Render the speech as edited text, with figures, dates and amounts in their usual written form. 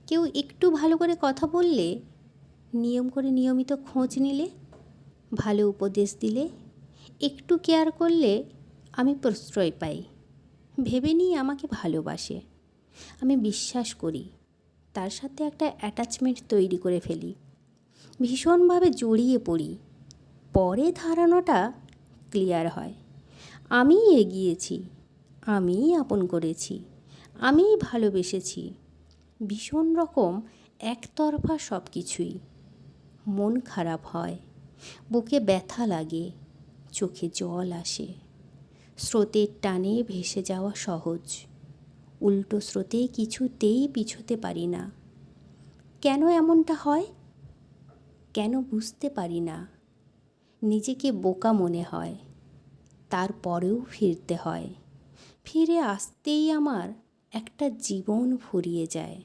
কেউ একটু ভালো করে কথা বললে, নিয়ম করে নিয়মিত খোঁজ নিলে, ভালো উপদেশ দিলে, একটু কেয়ার করলে আমি প্রশ্রয় পাই। ভেবে নিই আমাকে ভালোবাসে, আমি বিশ্বাস করি, তার সাথে একটা অ্যাটাচমেন্ট তৈরি করে ফেলি, ভীষণভাবে জড়িয়ে পড়ি। পরে ধারণাটা ক্লিয়ার হয়, আমিই এগিয়েছি, আমিই আপন করেছি, আমিই ভালোবেসেছি। ভীষণ রকম একতরফা সব কিছুই। মন খারাপ হয়, বুকে ব্যথা লাগে, চোখে জল আসে। স্রোতের টানে ভেসে যাওয়া সহজ, উল্টো স্রোতে কিছুতেই পিছোতে পারি না। কেন এমনটা হয়? কেন বুঝতে পারি না। নিজেকে বোকা মনে হয়, তারপরেও ফিরতে হয়। ফিরে আসতেই আমার একটা জীবন ফুরিয়ে যায়।